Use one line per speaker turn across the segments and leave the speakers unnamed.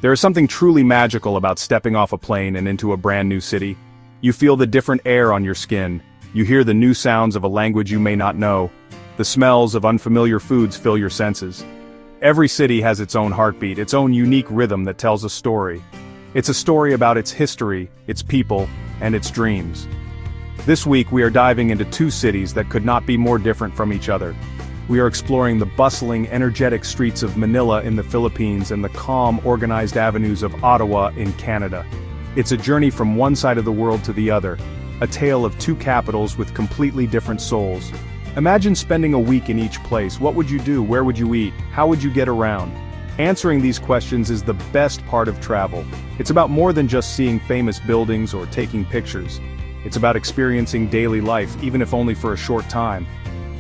There is something truly magical about stepping off a plane and into a brand new city. You feel the different air on your skin, you hear the new sounds of a language you may not know, the smells of unfamiliar foods fill your senses. Every city has its own heartbeat, its own unique rhythm that tells a story. It's a story about its history, its people, and its dreams. This week we are diving into two cities that could not be more different from each other. We are exploring the bustling, energetic streets of Manila in the Philippines and the calm, organized avenues of Ottawa in Canada. It's a journey from one side of the world to the other, a tale of two capitals with completely different souls. Imagine spending a week in each place. What would you do? Where would you eat? How would you get around? Answering these questions is the best part of travel. It's about more than just seeing famous buildings or taking pictures. It's about experiencing daily life, even if only for a short time.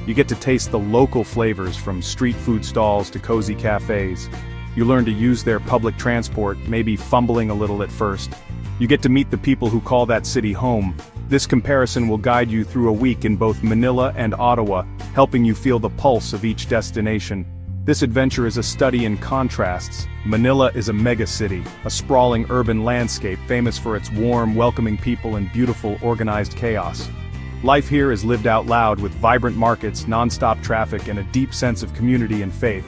You get to taste the local flavors from street food stalls to cozy cafes. You learn to use their public transport, maybe fumbling a little at first. You get to meet the people who call that city home. This comparison will guide you through a week in both Manila and Ottawa, helping you feel the pulse of each destination. This adventure is a study in contrasts. Manila is a mega city, a sprawling urban landscape famous for its warm, welcoming people and beautiful, organized chaos. Life here is lived out loud with vibrant markets, non-stop traffic, and a deep sense of community and faith.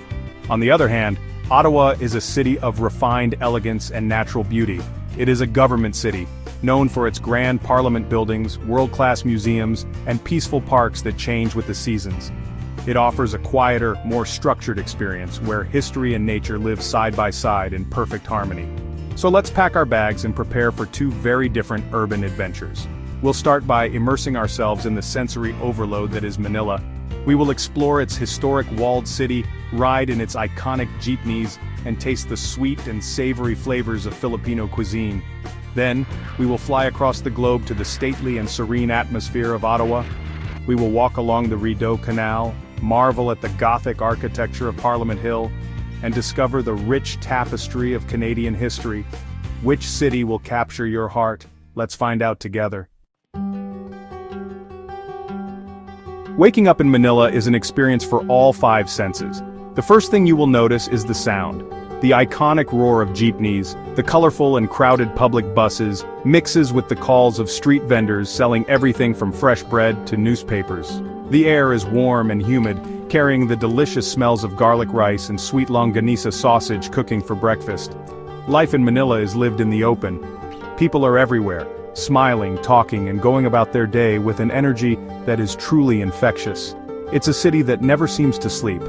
On the other hand, Ottawa is a city of refined elegance and natural beauty. It is a government city, known for its grand parliament buildings, world-class museums, and peaceful parks that change with the seasons. It offers a quieter, more structured experience where history and nature live side by side in perfect harmony. So let's pack our bags and prepare for two very different urban adventures. We'll start by immersing ourselves in the sensory overload that is Manila. We will explore its historic walled city, ride in its iconic jeepneys, and taste the sweet and savory flavors of Filipino cuisine. Then, we will fly across the globe to the stately and serene atmosphere of Ottawa. We will walk along the Rideau Canal, marvel at the Gothic architecture of Parliament Hill, and discover the rich tapestry of Canadian history. Which city will capture your heart? Let's find out together. Waking up in Manila is an experience for all five senses. The first thing you will notice is the sound. The iconic roar of jeepneys, the colorful and crowded public buses, mixes with the calls of street vendors selling everything from fresh bread to newspapers. The air is warm and humid, carrying the delicious smells of garlic rice and sweet longanisa sausage cooking for breakfast. Life in Manila is lived in the open. People are everywhere, smiling, talking, and going about their day with an energy that is truly infectious. It's a city that never seems to sleep,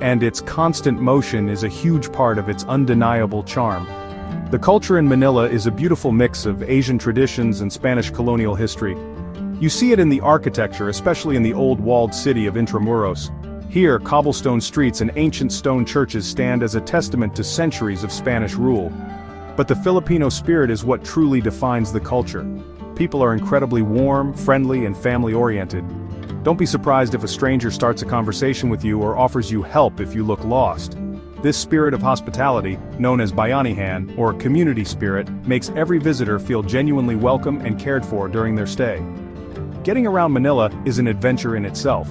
and its constant motion is a huge part of its undeniable charm. The culture in Manila is a beautiful mix of Asian traditions and Spanish colonial history. You see it in the architecture, especially in the old walled city of Intramuros. Here, cobblestone streets and ancient stone churches stand as a testament to centuries of Spanish rule. But the Filipino spirit is what truly defines the culture. People are incredibly warm, friendly, and family-oriented. Don't be surprised if a stranger starts a conversation with you or offers you help if you look lost. This spirit of hospitality, known as bayanihan, or community spirit, makes every visitor feel genuinely welcome and cared for during their stay. Getting around Manila is an adventure in itself.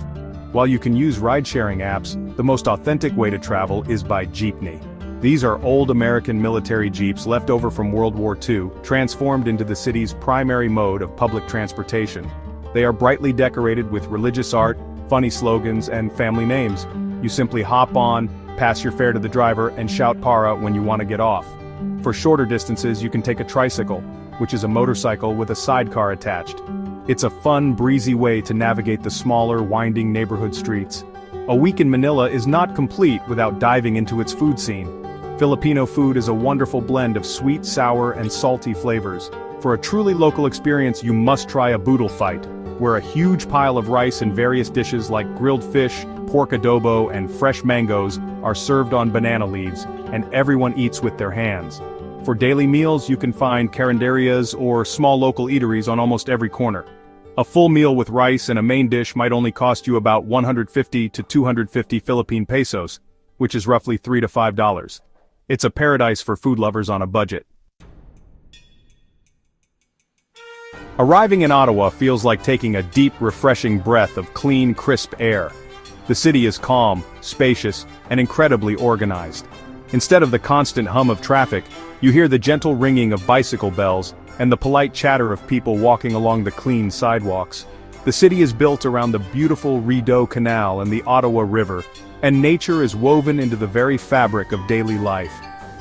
While you can use ride-sharing apps, the most authentic way to travel is by jeepney. These are old American military jeeps left over from World War II, transformed into the city's primary mode of public transportation. They are brightly decorated with religious art, funny slogans, and family names. You simply hop on, pass your fare to the driver, and shout para when you want to get off. For shorter distances, you can take a tricycle, which is a motorcycle with a sidecar attached. It's a fun, breezy way to navigate the smaller, winding neighborhood streets. A week in Manila is not complete without diving into its food scene. Filipino food is a wonderful blend of sweet, sour, and salty flavors. For a truly local experience, you must try a boodle fight, where a huge pile of rice and various dishes like grilled fish, pork adobo, and fresh mangoes are served on banana leaves, and everyone eats with their hands. For daily meals, you can find carinderias or small local eateries on almost every corner. A full meal with rice and a main dish might only cost you about 150 to 250 Philippine pesos, which is roughly $3 to $5. It's a paradise for food lovers on a budget. Arriving in Ottawa feels like taking a deep, refreshing breath of clean, crisp air. The city is calm, spacious, and incredibly organized. Instead of the constant hum of traffic, you hear the gentle ringing of bicycle bells, and the polite chatter of people walking along the clean sidewalks. The city is built around the beautiful Rideau Canal and the Ottawa River, and nature is woven into the very fabric of daily life.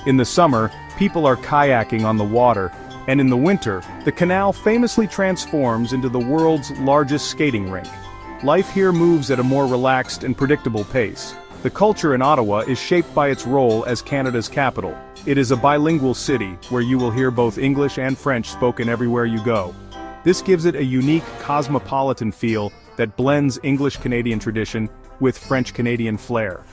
In the summer, people are kayaking on the water, and in the winter, the canal famously transforms into the world's largest skating rink. Life here moves at a more relaxed and predictable pace. The culture in Ottawa is shaped by its role as Canada's capital. It is a bilingual city, where you will hear both English and French spoken everywhere you go. This gives it a unique cosmopolitan feel that blends English-Canadian tradition with French-Canadian flair.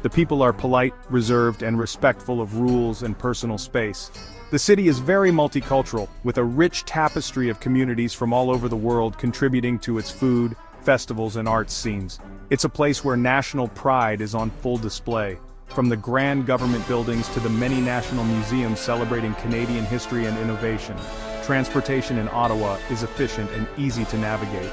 The people are polite, reserved, and respectful of rules and personal space. The city is very multicultural, with a rich tapestry of communities from all over the world contributing to its food, festivals, and arts scenes. It's a place where national pride is on full display. From the grand government buildings to the many national museums celebrating Canadian history and innovation, transportation in Ottawa is efficient and easy to navigate.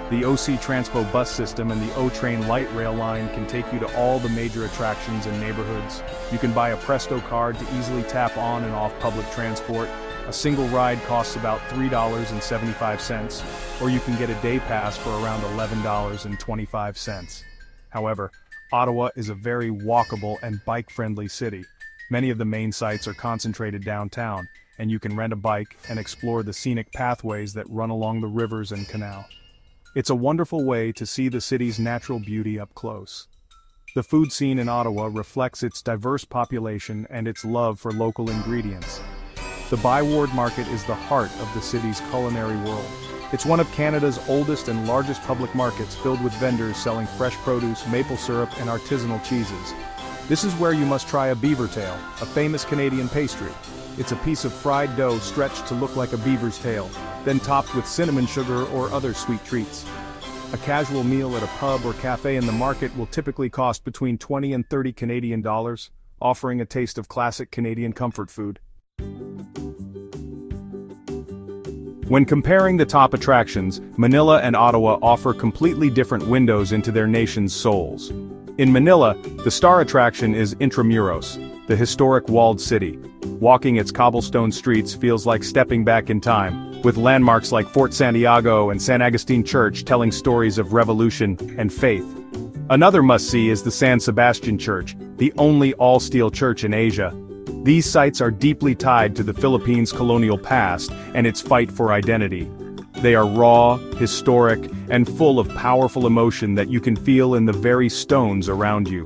The OC Transpo bus system and the O-Train light rail line can take you to all the major attractions and neighborhoods. You can buy a Presto card to easily tap on and off public transport. A single ride costs about $3.75, or you can get a day pass for around $11.25. However, Ottawa is a very walkable and bike-friendly city. Many of the main sites are concentrated downtown, and you can rent a bike and explore the scenic pathways that run along the rivers and canal. It's a wonderful way to see the city's natural beauty up close. The food scene in Ottawa reflects its diverse population and its love for local ingredients. The Byward Market is the heart of the city's culinary world. It's one of Canada's oldest and largest public markets, filled with vendors selling fresh produce, maple syrup, and artisanal cheeses. This is where you must try a beaver tail, a famous Canadian pastry. It's a piece of fried dough stretched to look like a beaver's tail, then topped with cinnamon sugar or other sweet treats. A casual meal at a pub or cafe in the market will typically cost between 20 and 30 Canadian dollars, offering a taste of classic Canadian comfort food. When comparing the top attractions, Manila and Ottawa offer completely different windows into their nation's souls. In Manila, the star attraction is Intramuros, the historic walled city. Walking its cobblestone streets feels like stepping back in time, with landmarks like Fort Santiago and San Agustin Church telling stories of revolution and faith. Another must-see is the San Sebastian Church, the only all-steel church in Asia. These sites are deeply tied to the Philippines' colonial past and its fight for identity. They are raw, historic, and full of powerful emotion that you can feel in the very stones around you.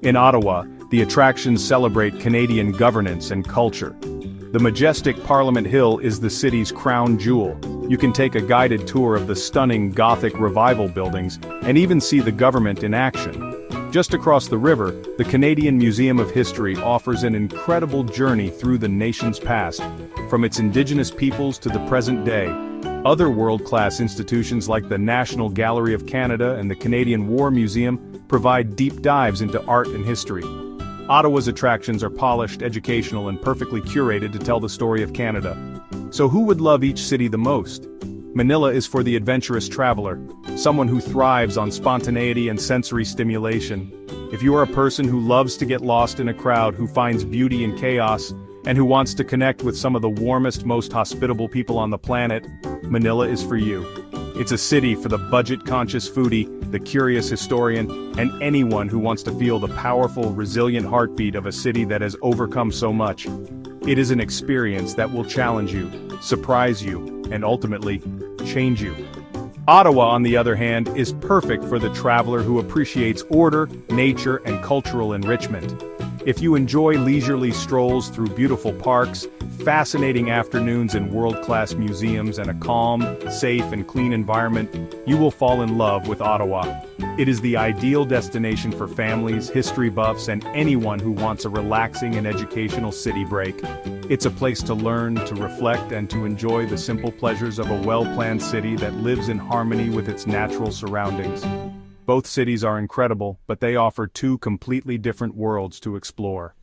In Ottawa, the attractions celebrate Canadian governance and culture. The majestic Parliament Hill is the city's crown jewel. You can take a guided tour of the stunning Gothic Revival buildings and even see the government in action. Just across the river, the Canadian Museum of History offers an incredible journey through the nation's past, from its Indigenous peoples to the present day. Other world-class institutions like the National Gallery of Canada and the Canadian War Museum provide deep dives into art and history. Ottawa's attractions are polished, educational, and perfectly curated to tell the story of Canada. So who would love each city the most? Manila is for the adventurous traveler, someone who thrives on spontaneity and sensory stimulation. If you are a person who loves to get lost in a crowd, who finds beauty in chaos, and who wants to connect with some of the warmest, most hospitable people on the planet, Manila is for you. It's a city for the budget-conscious foodie, the curious historian, and anyone who wants to feel the powerful, resilient heartbeat of a city that has overcome so much. It is an experience that will challenge you, surprise you, and ultimately, change you. Ottawa, on the other hand, is perfect for the traveler who appreciates order, nature, and cultural enrichment. If you enjoy leisurely strolls through beautiful parks, fascinating afternoons in world-class museums, and a calm, safe, and clean environment, you will fall in love with Ottawa. It is the ideal destination for families, history buffs, and anyone who wants a relaxing and educational city break. It's a place to learn, to reflect, and to enjoy the simple pleasures of a well-planned city that lives in harmony with its natural surroundings. Both cities are incredible, but they offer two completely different worlds to explore.